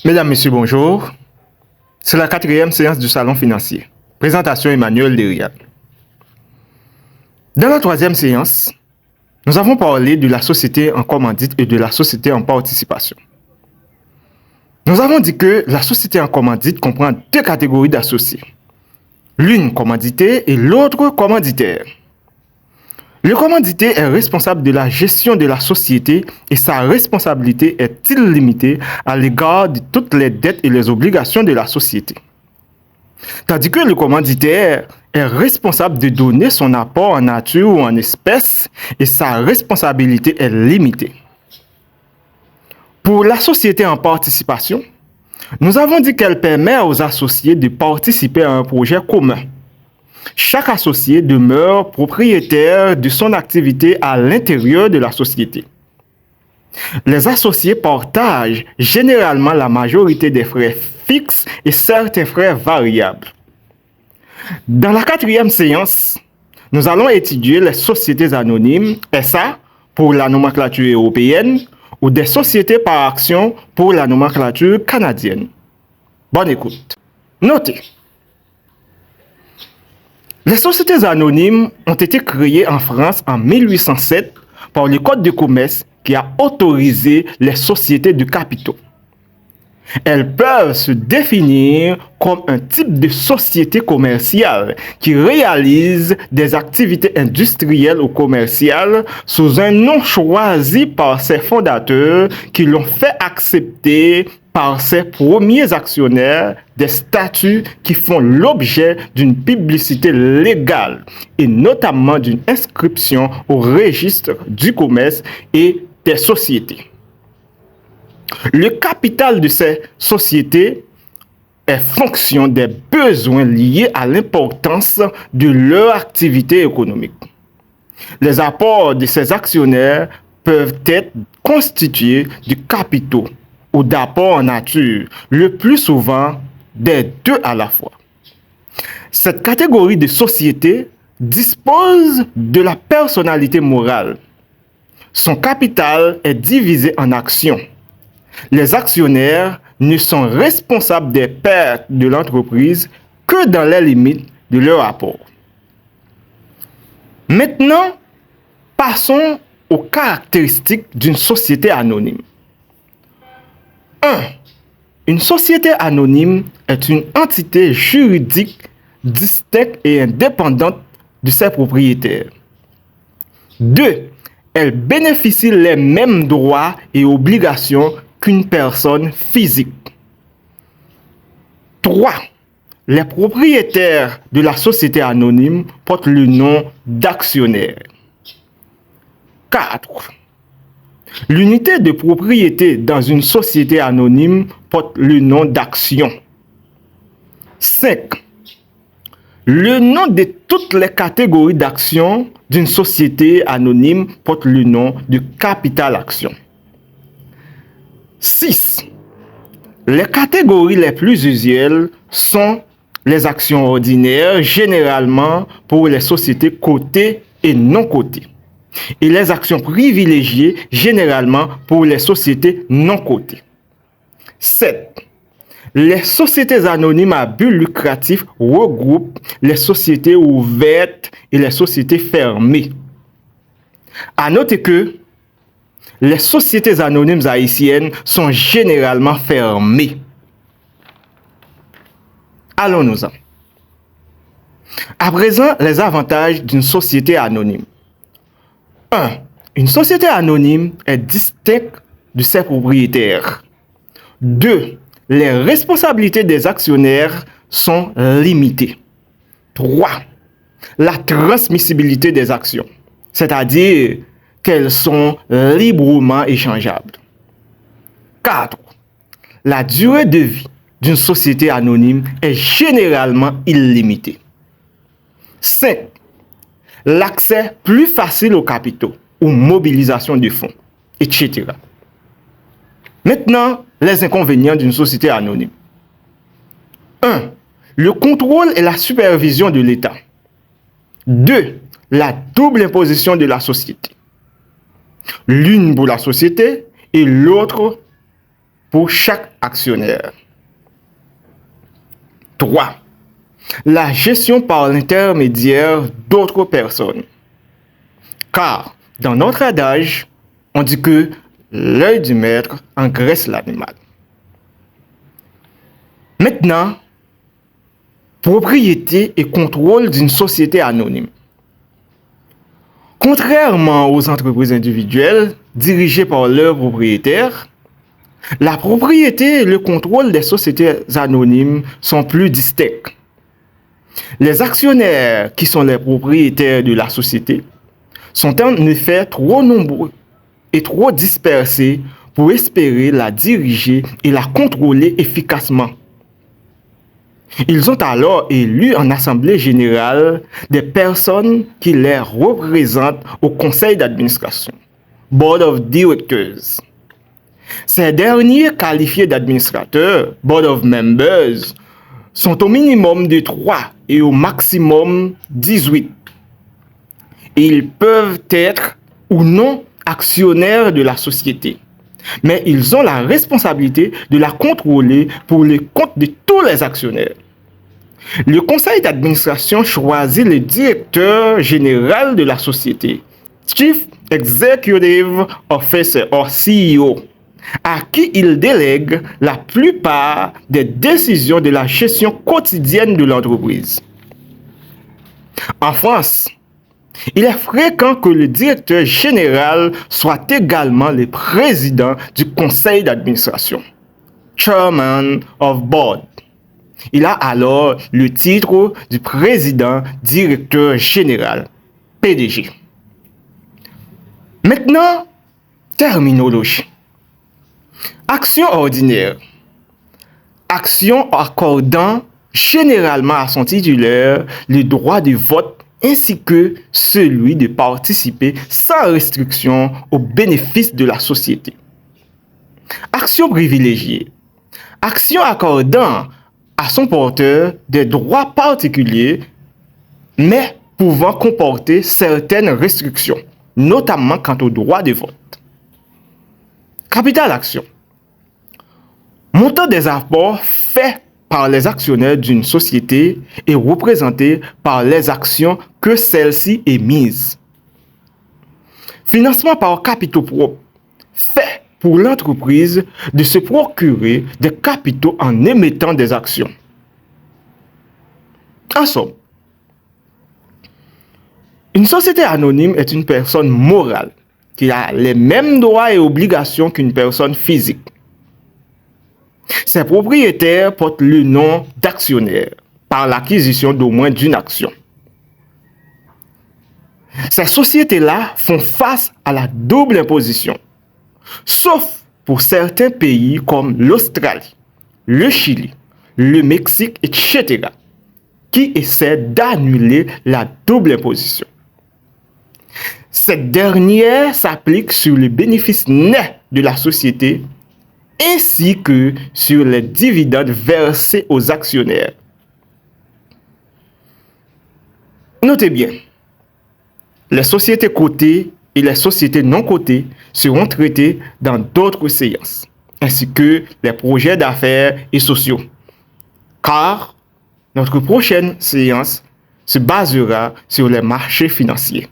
Mesdames, Messieurs, bonjour. C'est la 4e séance du Salon financier. Présentation Emmanuel Derial. Dans la 3e séance, nous avons parlé de la société en commandite et de la société en participation. Nous avons dit que la société en commandite comprend 2 catégories d'associés. L'une commandité et l'autre commanditaire. Le commandité est responsable de la gestion de la société et sa responsabilité est illimitée à l'égard de toutes les dettes et les obligations de la société. Tandis que le commanditaire est responsable de donner son apport en nature ou en espèces et sa responsabilité est limitée. Pour la société en participation, nous avons dit qu'elle permet aux associés de participer à un projet commun. Chaque associé demeure propriétaire de son activité à l'intérieur de la société. Les associés partagent généralement la majorité des frais fixes et certains frais variables. Dans la 4e séance, nous allons étudier les sociétés anonymes, SA pour la nomenclature européenne, ou des sociétés par action pour la nomenclature canadienne. Bonne écoute. Notez. Les sociétés anonymes ont été créées en France en 1807 par le Code de commerce qui a autorisé les sociétés de capitaux. Elles peuvent se définir comme un type de société commerciale qui réalise des activités industrielles ou commerciales sous un nom choisi par ses fondateurs qui l'ont fait accepter par ses premiers actionnaires des statuts qui font l'objet d'une publicité légale et notamment d'une inscription au registre du commerce et des sociétés. Le capital de ces sociétés est fonction des besoins liés à l'importance de leur activité économique. Les apports de ces actionnaires peuvent être constitués de capitaux ou d'apports en nature, le plus souvent des deux à la fois. Cette catégorie de sociétés dispose de la personnalité morale. Son capital est divisé en actions. Les actionnaires ne sont responsables des pertes de l'entreprise que dans les limites de leur apport. Maintenant, passons aux caractéristiques d'une société anonyme. 1. Une société anonyme est une entité juridique distincte et indépendante de ses propriétaires. 2. Elle bénéficie les mêmes droits et obligations qu'une personne physique. 3. Les propriétaires de la société anonyme portent le nom d'actionnaire. 4. L'unité de propriété dans une société anonyme porte le nom d'action. 5. Le nom de toutes les catégories d'actions d'une société anonyme porte le nom de capital action. 6. Les catégories les plus usuelles sont les actions ordinaires, généralement pour les sociétés cotées et non cotées, et les actions privilégiées, généralement pour les sociétés non cotées. 7. Les sociétés anonymes à but lucratif regroupent les sociétés ouvertes et les sociétés fermées. À noter que les sociétés anonymes haïtiennes sont généralement fermées. Allons-nous-en. À présent, les avantages d'une société anonyme. 1. Une société anonyme est distincte de ses propriétaires. 2. Les responsabilités des actionnaires sont limitées. 3. La transmissibilité des actions, c'est-à-dire qu'elles sont librement échangeables. 4. La durée de vie d'une société anonyme est généralement illimitée. 5. L'accès plus facile aux capitaux ou mobilisation de fonds, etc. Maintenant, les inconvénients d'une société anonyme. 1. Le contrôle et la supervision de l'État. 2. La double imposition de la société. L'une pour la société et l'autre pour chaque actionnaire. 3. La gestion par l'intermédiaire d'autres personnes. Car, dans notre adage, on dit que l'œil du maître engraisse l'animal. Maintenant, propriété et contrôle d'une société anonyme. Contrairement aux entreprises individuelles dirigées par leurs propriétaires, la propriété et le contrôle des sociétés anonymes sont plus distincts. Les actionnaires, qui sont les propriétaires de la société, sont en effet trop nombreux et trop dispersés pour espérer la diriger et la contrôler efficacement. Ils ont alors élu en assemblée générale des personnes qui les représentent au conseil d'administration, Board of Directors. Ces derniers, qualifiés d'administrateurs, Board of Members, sont au minimum de 3 et au maximum 18. Ils peuvent être ou non actionnaires de la société, mais ils ont la responsabilité de la contrôler pour le compte de tous les actionnaires. Le conseil d'administration choisit le directeur général de la société, Chief Executive Officer ou CEO, à qui il délègue la plupart des décisions de la gestion quotidienne de l'entreprise. En France, il est fréquent que le directeur général soit également le président du conseil d'administration, Chairman of Board. Il a alors le titre du président directeur général, PDG. Maintenant, terminologie. Action ordinaire. Action accordant généralement à son titulaire le droit de vote ainsi que celui de participer sans restriction aux bénéfices de la société. Action privilégiée. Action accordant à son porteur des droits particuliers, mais pouvant comporter certaines restrictions, notamment quant au droit de vote. Capital action. Montant des apports faits par les actionnaires d'une société et représenté par les actions que celle-ci émise. Financement par capitaux propres, fait pour l'entreprise de se procurer des capitaux en émettant des actions. En somme, une société anonyme est une personne morale qui a les mêmes droits et obligations qu'une personne physique. Ses propriétaires portent le nom d'actionnaire par l'acquisition d'au moins d'une action. Ces sociétés-là font face à la double imposition, sauf pour certains pays comme l'Australie, le Chili, le Mexique, etc., qui essaient d'annuler la double imposition. Cette dernière s'applique sur les bénéfices nets de la société ainsi que sur les dividendes versés aux actionnaires. Notez bien, les sociétés cotées et les sociétés non cotées seront traitées dans d'autres séances, ainsi que les projets d'affaires et sociaux, car notre prochaine séance se basera sur les marchés financiers.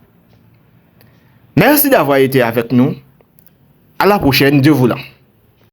Merci d'avoir été avec nous. À la prochaine, Dieu voulant.